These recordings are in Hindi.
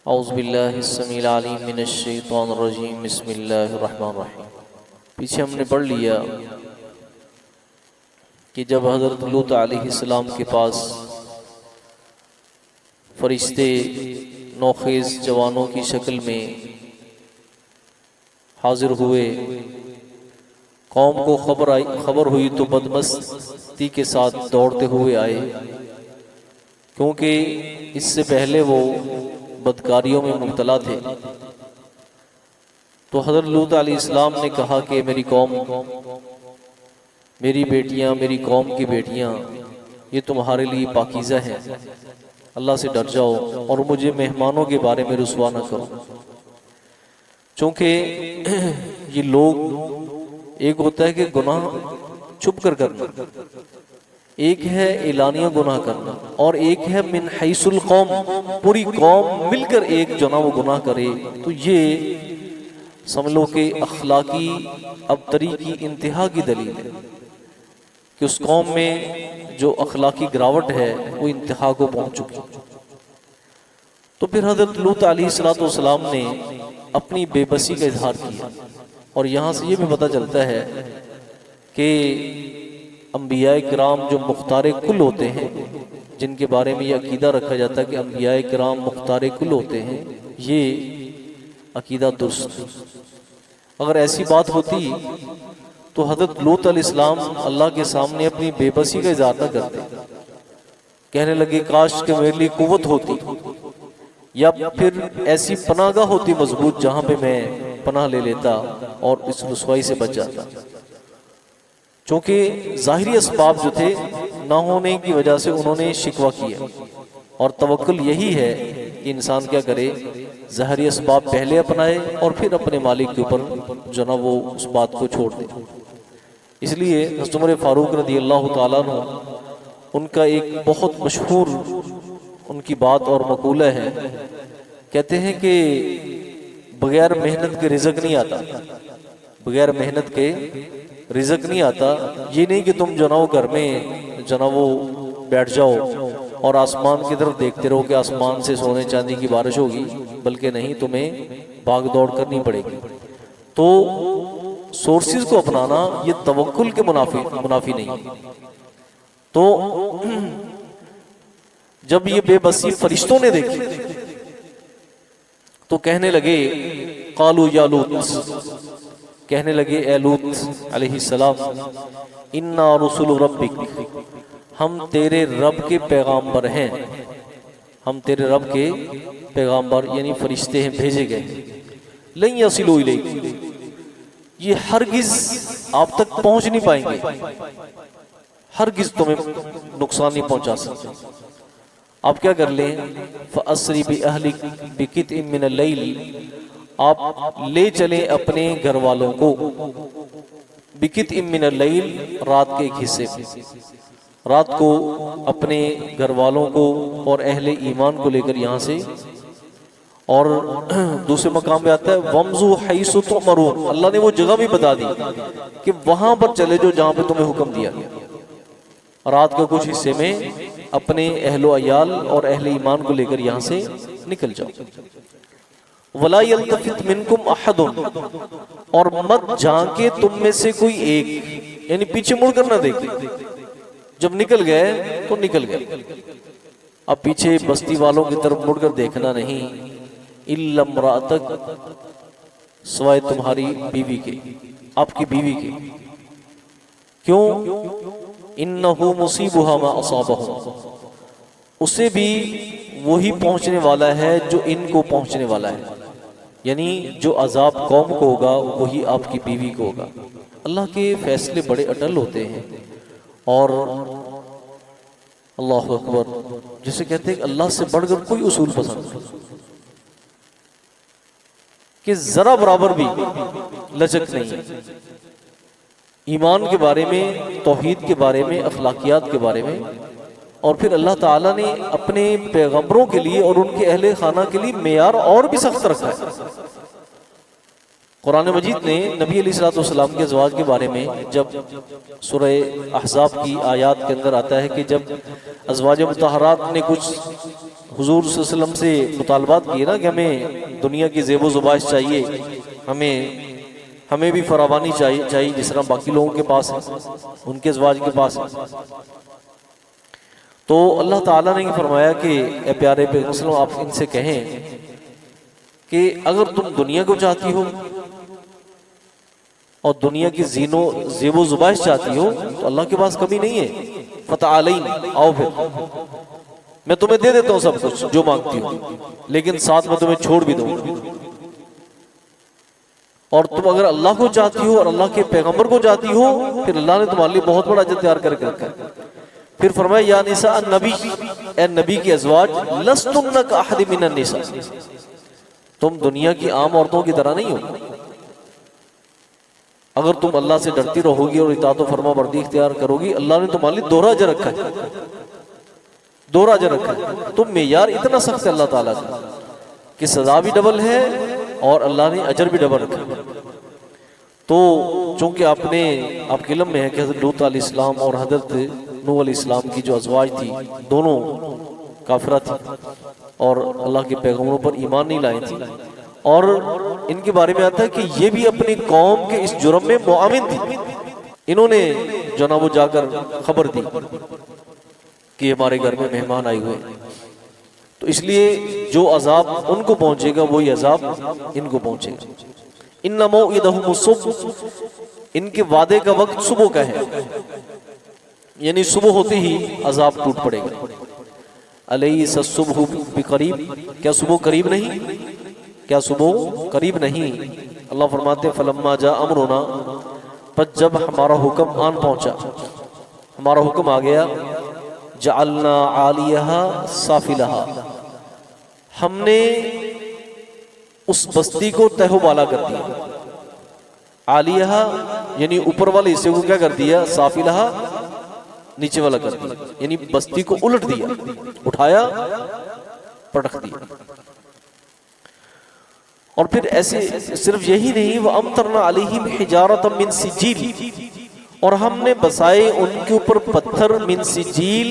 औज़ुबिल्लाहिस्समील अलीम मिनश्शैतानिर्रजीम बिस्मिल्लाहिर्रहमानिर्रहीम। पीछे हमने पढ़ लिया कि जब हज़रत लूत अलैहिस्सलाम के पास फरिश्ते नौखेज़ जवानों की शक्ल में हाजिर हुए, कौम को खबर हुई तो बदमस्ती के साथ दौड़ते हुए आए, क्योंकि इससे पहले वो बदकारियों में मुब्तला थे। तो हज़रत लूत अलैहिस्सलाम ने कहा कि मेरी कौम, मेरी बेटियां, मेरी कौम की बेटियां, ये तुम्हारे लिए पाकीज़ा हैं, अल्लाह से डर जाओ और मुझे मेहमानों के बारे में रुसवा न करो। चूँकि ये लोग, एक होता है कि गुनाह छुप कर करना, एक है एलानिया गुनाह करना, और एक है मिन हैसुल कौम, पूरी कौम मिलकर एक जना वो गुनाह करे। तो ये समझ लो कि अखलाकी अबतरी की इंतहा की दलील है कि उस कौम में जो अखलाकी गिरावट है वो इंतहा को पहुंच चुकी। तो फिर हज़रत लूत अलैहिस्सलाम ने अपनी बेबसी का इजहार किया, और यहाँ से ये भी पता चलता है कि अंबियाए किराम जो मुख्तारे कुल होते हैं, जिनके बारे में ये अकीदा रखा जाता है कि अंबियाए किराम मुख्तारे कुल होते हैं, ये अकीदा दुरुस्त। अगर ऐसी बात होती तो हज़रत लूत अलैहिस्सलाम अल्लाह के सामने अपनी बेबसी का इज़हार न करते, कहने लगे काश कि मेरे लिए कुव्वत होती, या फिर ऐसी पनाहगाह होती मजबूत जहाँ पे मैं पनाह ले लेता और इस रुसवाई से बच जाता। क्योंकि ज़ाहिरी असबाब जो थे ना होने की वजह से उन्होंने शिकवा किया, और तवक्कुल यही है कि इंसान क्या करे, ज़ाहिरी असबाब पहले अपनाए और फिर अपने मालिक के ऊपर जो ना वो उस बात को छोड़ दे। इसलिए हज़रत उमर फारूक रज़ियल्लाहु ताला अन्हु, उनका एक बहुत मशहूर उनकी बात और मकूला है, कहते हैं कि बगैर मेहनत के रिज़्क़ नहीं आता, बगैर मेहनत के रिज़्क़ नहीं आता। ये नहीं कि तुम जो ना वो घर में जो ना वो बैठ जाओ और आसमान की तरफ देखते रहो कि आसमान से सोने चांदी की बारिश होगी, बल्कि नहीं, तुम्हें भाग दौड़ करनी पड़ेगी। तो सोर्सेज को अपनाना ये तवक्कुल के मुनाफी नहीं है। तो जब ये बेबसी फरिश्तों ने देखी तो कहने लगे कालू या लूत, कहने लगे ए लूत अलैहिस्सलाम, इन्ना रुसुलु रब्बिक, हम तेरे रब के पैगाम्बर हैं, हम तेरे रब के पैगाम्बर यानी फरिश्ते हैं, भेजे गए। लन यसिलू इलैक, ये हरगिज आप तक पहुंच नहीं पाएंगे, हरगिज तुम्हें नुकसान नहीं पहुंचा सकते। आप क्या कर लें, फ़अस्री बिअहलिक बिक़ित्इन मिनल लैल, आप ले चलें अपने घर वालों को, बिक़ित्इन मिनल लैल, रात के एक हिस्से में, रात को अपने घर वालों को और अहले ईमान को लेकर यहाँ से। और दूसरे मकाम पे आता है वमज़ू हैसु तुमरून, अल्लाह ने वो जगह भी बता दी कि वहां पर चले जो जहां पे तुम्हें हुक्म दिया गया, रात के कुछ हिस्से में अपने अहलो अयाल और अहले ईमान को लेकर यहाँ से निकल जाओ। वला यल्तफित मिनकुम अहदुन, और मत झांके तुम में से कोई एक, यानी पीछे मुड़कर ना देखे। जब निकल गए तो निकल गए, अब पीछे बस्ती वालों की तरफ मुड़कर देखना नहीं। इल्ला इम्राअतक, सिवाय तुम्हारी बीवी के, आपकी बीवी के। क्यों? इन्नहु मुसीबुहा मा असाबहुम, उसे भी वही पहुंचने वाला है जो इनको पहुंचने वाला है, यानी जो अजाब कौम को होगा वही आपकी बीवी को होगा। अल्लाह के फैसले बड़े अटल होते हैं, और अल्लाह अकबर, जिसे कहते हैं अल्लाह से बढ़कर कोई उसूल पसंद नहीं, कि जरा बराबर भी लचक नहीं है ईमान के बारे में, तौहीद के बारे में, अखलाकियात के बारे में। और फिर अल्लाह ताला ने अपने पैगंबरों के लिए और उनके अहले खाना के लिए मेयार और भी सख्त रखा है। कुरान मजीद ने नबी अलैहिस्सलाम के अज़वाज के बारे में जब सूरह अहज़ाब की आयत के अंदर आता है कि जब अज़वाज मुतहरात ने कुछ हुजूर सल्लल्लाहु अलैहि वसल्लम से मुतालबात किए ना कि हमें दुनिया की ज़ेबो ज़ुबाश चाहिए, हमें भी फरावानी चाहिए जिस तरह बाकी लोगों के पास है, उनके अज़वाज के पास है। तो अल्लाह ताला ने फरमाया कि ए प्यारे पैगंबर आप इनसे कहें कि अगर तुम दुनिया को चाहती हो और दुनिया की ज़ेबो ज़ुबाश चाहती हो तो अल्लाह के पास कमी नहीं है। फतअलैन, आओ फिर मैं तुम्हें दे देता हूँ सब कुछ जो मांगती हो, लेकिन साथ में तुम्हें छोड़ भी दूंगा। और तुम अगर अल्लाह को चाहती हो और अल्लाह के पैगंबर को चाहती हो फिर अल्लाह ने तुम्हारे लिए बहुत बड़ा अजर तैयार करके रखा है। फिर फरमाया या निसा नबी, ए नबी के अज़वाज, लस्तुन्ना कअहद मिनन निसा, तुम दुनिया की आम औरतों की तरह नहीं हो। अगर तुम अल्लाह से डरती रहोगी और इताअत फरमा बर्दी इख्तियार करोगी, अल्लाह ने तुम्हारे लिए दोहरा अजर रखा है, दोहरा अजर रखा है। तुम मेयार इतना सख्त है अल्लाह ताला का कि सजा भी डबल है और अल्लाह ने अजर भी डबल रखा। तो चूंकि आपके इल्म में है कि हज़रत लूत अलैहिस्सलाम और हज़रत नूह अलैहिस्सलाम की जो अज़वाज थी दोनों काफिरा थी और अल्लाह के पैगंबरों पर ईमान नहीं लाई थी, और इनके बारे में आता है कि ये भी अपनी कौम के इस जुर्म में मुआमिन थी। इन्होंने जो ना वो जाकर खबर दी कि हमारे घर में मेहमान आए हुए, तो इसलिए जो अजाब उनको पहुंचेगा वही अजाब इनको पहुंचेगा। इन्ना मौइदहुमुस सुब्ह, इनके वादे का वक्त सुबह का है, यानी सुबह होते ही अजाब टूट पड़ेगा। अलैसा सुब्हु बिकरीब, क्या सुबह करीब नहीं, क्या सुबह करीब नहीं। अल्लाह फरमाते फलम्मा जा अमरुना, पर जब हमारा हुक्म आन पहुंचा, हमारा हुक्म आ गया, जअलना आलियहा साफिलहा, हमने उस बस्ती को तहवाला कर दिया। आलियहा यानी ऊपर वाले हिस्से को क्या कर दिया, साफिलहा नीचे वाला कर दिया, यानी बस्ती को उलट दिया, उठाया पटक दिया। और फिर ऐसे सिर्फ यही नहीं, वह अमतरना अलैहिम हिजारतम मिन सिजील, और हमने बसाए उनके ऊपर पत्थर मिन सिजील,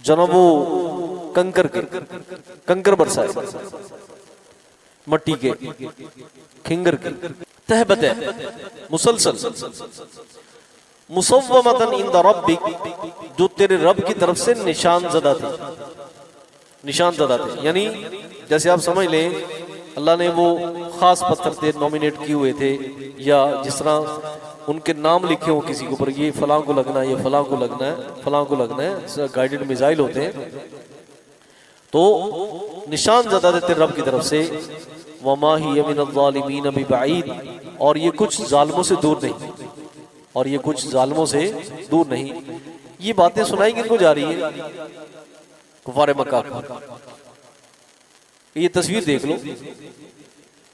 जनाब वो कंकर बरसाए, मट्टी के, खिंगर के, तहबत मुसलसल, मुसव्वमतन इंद रब्बिक, जो तेरे रब की तरफ से निशान ज़दा थे, निशान ज़दा थे। यानी जैसे आप समझ लें अल्लाह ने वो खास पत्थर थे नॉमिनेट किए हुए थे, या जिस तरह उनके नाम लिखे हो किसी के ऊपर, ये फलां को लगना है, ये फलां को लगना है, फलां को लगना है, गाइडेड मिसाइल होते हैं, तो निशान ज़दा थे तेरे रब की तरफ से। वमा हिय मिनज़्ज़ालिमीन बिबईद, और ये कुछ जालिमों से दूर नहीं, और ये कुछ जालिमों से दूर नहीं। ये बातें सुनाई किनको जा रही है, कुफार मक्का को। ये तस्वीर देख लो,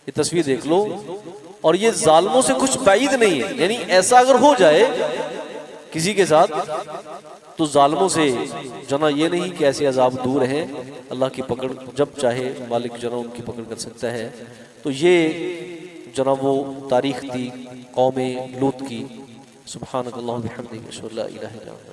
ये तस्वीर देख लो, और ये जालिमों से कुछ बाइद नहीं है। यानी ऐसा अगर हो जाए किसी के साथ तो जालिमों से जना ये नहीं कि ऐसे अजाब दूर हैं, अल्लाह की पकड़ जब चाहे मालिक जना उनकी पकड़ कर सकता है। तो ये जना वो तारीख थी कौम लूत की। सुब्हानकल्लाह व बिहम्दिक, अशहदु अल्ला इलाहा इल्ला अंत।